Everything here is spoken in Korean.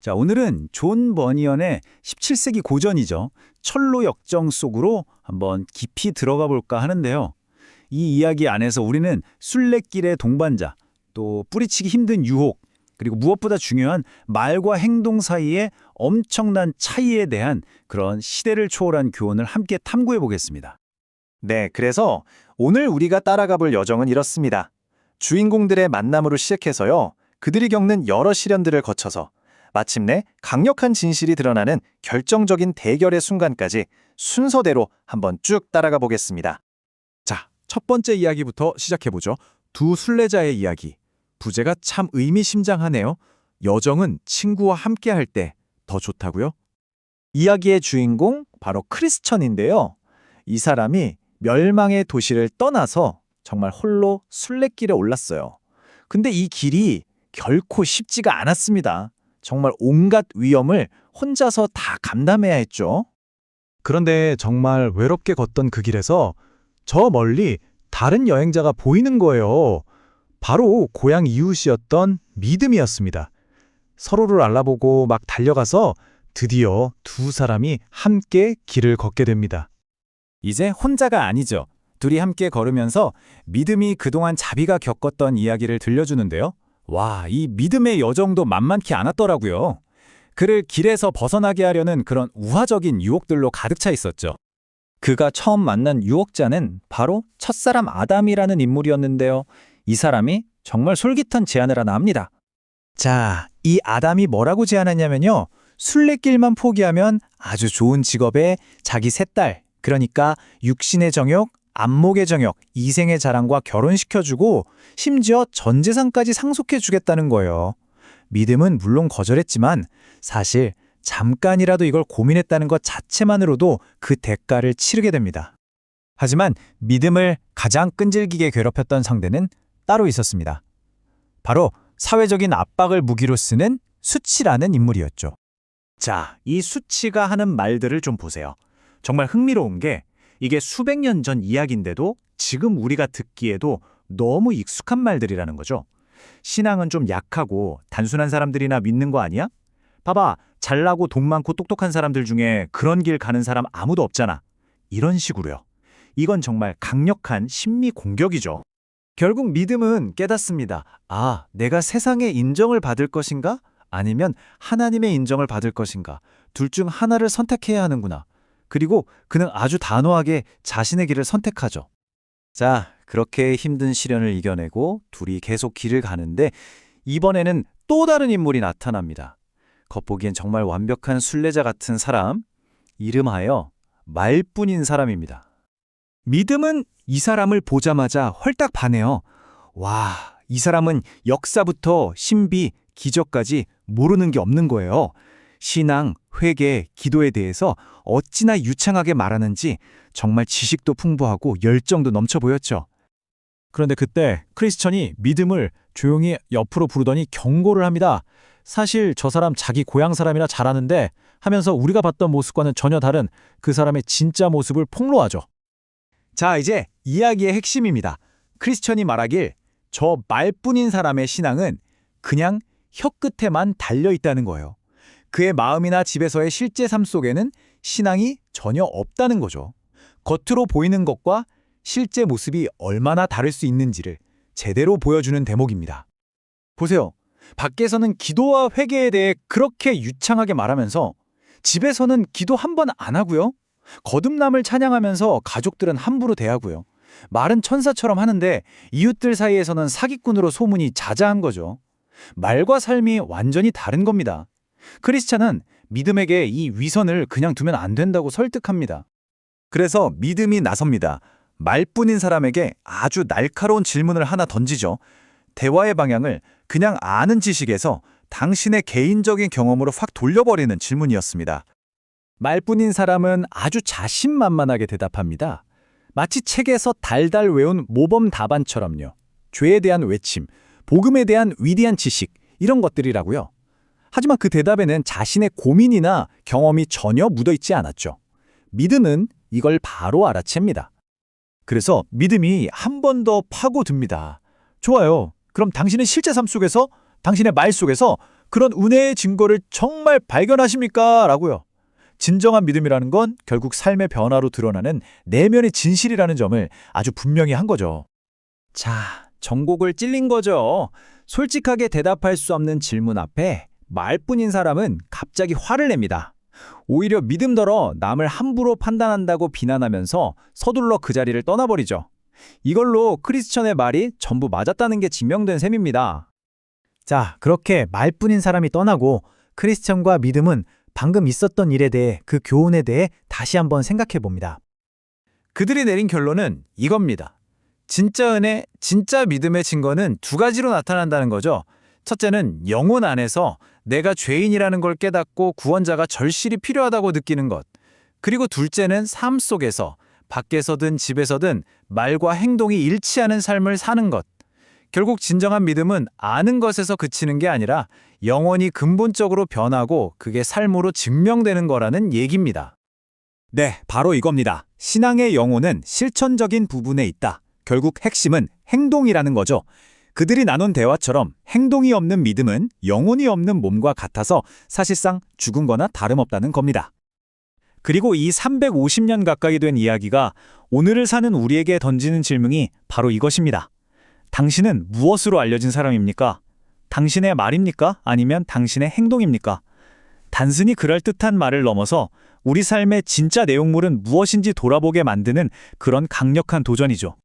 자, 오늘은 존 버니언의 17세기 고전이죠. 철로 역정 속으로 한번 깊이 들어가 볼까 하는데요. 이 이야기 안에서 우리는 순례길의 동반자, 또 뿌리치기 힘든 유혹, 그리고 무엇보다 중요한 말과 행동 사이의 엄청난 차이에 대한 그런 시대를 초월한 교훈을 함께 탐구해 보겠습니다. 네, 그래서 오늘 우리가 따라가 볼 여정은 이렇습니다. 주인공들의 만남으로 시작해서요. 그들이 겪는 여러 시련들을 거쳐서 마침내 강력한 진실이 드러나는 결정적인 대결의 순간까지 순서대로 한번 쭉 따라가 보겠습니다. 자, 첫 번째 이야기부터 시작해보죠. 두 순례자의 이야기. 부제가 참 의미심장하네요. 여정은 친구와 함께 할 때 더 좋다고요? 이야기의 주인공 바로 크리스천인데요. 이 사람이 멸망의 도시를 떠나서 정말 홀로 순례길에 올랐어요. 근데 이 길이 결코 쉽지가 않았습니다. 정말 온갖 위험을 혼자서 다 감당해야 했죠. 그런데 정말 외롭게 걷던 그 길에서 저 멀리 다른 여행자가 보이는 거예요. 바로 고향 이웃이었던 믿음이었습니다. 서로를 알아보고 막 달려가서 드디어 두 사람이 함께 길을 걷게 됩니다. 이제 혼자가 아니죠. 둘이 함께 걸으면서 믿음이 그동안 자비가 겪었던 이야기를 들려주는데요. 와, 이 믿음의 여정도 만만치 않았더라고요. 그를 길에서 벗어나게 하려는 그런 우화적인 유혹들로 가득 차 있었죠. 그가 처음 만난 유혹자는 바로 첫사람 아담이라는 인물이었는데요. 이 사람이 정말 솔깃한 제안을 하나 합니다. 자, 이 아담이 뭐라고 제안하냐면요. 순례길만 포기하면 아주 좋은 직업에 자기 세 딸, 그러니까 육신의 정욕, 안목의 정욕, 이생의 자랑과 결혼시켜주고 심지어 전 재산까지 상속해주겠다는 거예요. 믿음은 물론 거절했지만 사실 잠깐이라도 이걸 고민했다는 것 자체만으로도 그 대가를 치르게 됩니다. 하지만 믿음을 가장 끈질기게 괴롭혔던 상대는 따로 있었습니다. 바로 사회적인 압박을 무기로 쓰는 수치라는 인물이었죠. 자, 이 수치가 하는 말들을 좀 보세요. 정말 흥미로운 게 이게 수백 년 전 이야기인데도 지금 우리가 듣기에도 너무 익숙한 말들이라는 거죠. 신앙은 좀 약하고 단순한 사람들이나 믿는 거 아니야? 봐봐, 잘나고 돈 많고 똑똑한 사람들 중에 그런 길 가는 사람 아무도 없잖아. 이런 식으로요. 이건 정말 강력한 심리 공격이죠. 결국 믿음은 깨닫습니다. 아, 내가 세상의 인정을 받을 것인가? 아니면 하나님의 인정을 받을 것인가? 둘 중 하나를 선택해야 하는구나. 그리고 그는 아주 단호하게 자신의 길을 선택하죠. 자, 그렇게 힘든 시련을 이겨내고 둘이 계속 길을 가는데 이번에는 또 다른 인물이 나타납니다. 겉보기엔 정말 완벽한 순례자 같은 사람, 이름하여 말뿐인 사람입니다. 믿음은 이 사람을 보자마자 헐딱 반해요. 와, 이 사람은 역사부터 신비, 기적까지 모르는 게 없는 거예요. 신앙, 회개, 기도에 대해서 어찌나 유창하게 말하는지 정말 지식도 풍부하고 열정도 넘쳐 보였죠. 그런데 그때 크리스천이 믿음을 조용히 옆으로 부르더니 경고를 합니다. 사실 저 사람 자기 고향 사람이라 잘하는데 하면서 우리가 봤던 모습과는 전혀 다른 그 사람의 진짜 모습을 폭로하죠. 자, 이제 이야기의 핵심입니다. 크리스천이 말하길 저 말뿐인 사람의 신앙은 그냥 혀끝에만 달려있다는 거예요. 그의 마음이나 집에서의 실제 삶 속에는 신앙이 전혀 없다는 거죠. 겉으로 보이는 것과 실제 모습이 얼마나 다를 수 있는지를 제대로 보여주는 대목입니다. 보세요. 밖에서는 기도와 회개에 대해 그렇게 유창하게 말하면서 집에서는 기도 한 번 안 하고요. 거듭남을 찬양하면서 가족들은 함부로 대하고요. 말은 천사처럼 하는데 이웃들 사이에서는 사기꾼으로 소문이 자자한 거죠. 말과 삶이 완전히 다른 겁니다. 크리스찬은 믿음에게 이 위선을 그냥 두면 안 된다고 설득합니다. 그래서 믿음이 나섭니다. 말뿐인 사람에게 아주 날카로운 질문을 하나 던지죠. 대화의 방향을 그냥 아는 지식에서 당신의 개인적인 경험으로 확 돌려버리는 질문이었습니다. 말뿐인 사람은 아주 자신만만하게 대답합니다. 마치 책에서 달달 외운 모범 답안처럼요. 죄에 대한 외침, 복음에 대한 위대한 지식, 이런 것들이라고요. 하지만 그 대답에는 자신의 고민이나 경험이 전혀 묻어있지 않았죠. 믿음은 이걸 바로 알아챕니다. 그래서 믿음이 한 번 더 파고듭니다. 좋아요. 그럼 당신의 실제 삶 속에서, 당신의 말 속에서 그런 은혜의 증거를 정말 발견하십니까? 라고요. 진정한 믿음이라는 건 결국 삶의 변화로 드러나는 내면의 진실이라는 점을 아주 분명히 한 거죠. 자, 전곡을 찔린 거죠. 솔직하게 대답할 수 없는 질문 앞에 말뿐인 사람은 갑자기 화를 냅니다. 오히려 믿음더러 남을 함부로 판단한다고 비난하면서 서둘러 그 자리를 떠나버리죠. 이걸로 크리스천의 말이 전부 맞았다는 게 증명된 셈입니다. 자, 그렇게 말뿐인 사람이 떠나고 크리스천과 믿음은 방금 있었던 일에 대해 그 교훈에 대해 다시 한번 생각해 봅니다. 그들이 내린 결론은 이겁니다. 진짜 은혜, 진짜 믿음의 증거는 두 가지로 나타난다는 거죠. 첫째는 영혼 안에서 내가 죄인이라는 걸 깨닫고 구원자가 절실히 필요하다고 느끼는 것. 그리고 둘째는 삶 속에서 밖에서든 집에서든 말과 행동이 일치하는 삶을 사는 것. 결국 진정한 믿음은 아는 것에서 그치는 게 아니라 영혼이 근본적으로 변하고 그게 삶으로 증명되는 거라는 얘기입니다. 네, 바로 이겁니다. 신앙의 영혼은 실천적인 부분에 있다. 결국 핵심은 행동이라는 거죠. 그들이 나눈 대화처럼 행동이 없는 믿음은 영혼이 없는 몸과 같아서 사실상 죽은 거나 다름없다는 겁니다. 그리고 이 350년 가까이 된 이야기가 오늘을 사는 우리에게 던지는 질문이 바로 이것입니다. 당신은 무엇으로 알려진 사람입니까? 당신의 말입니까? 아니면 당신의 행동입니까? 단순히 그럴듯한 말을 넘어서 우리 삶의 진짜 내용물은 무엇인지 돌아보게 만드는 그런 강력한 도전이죠.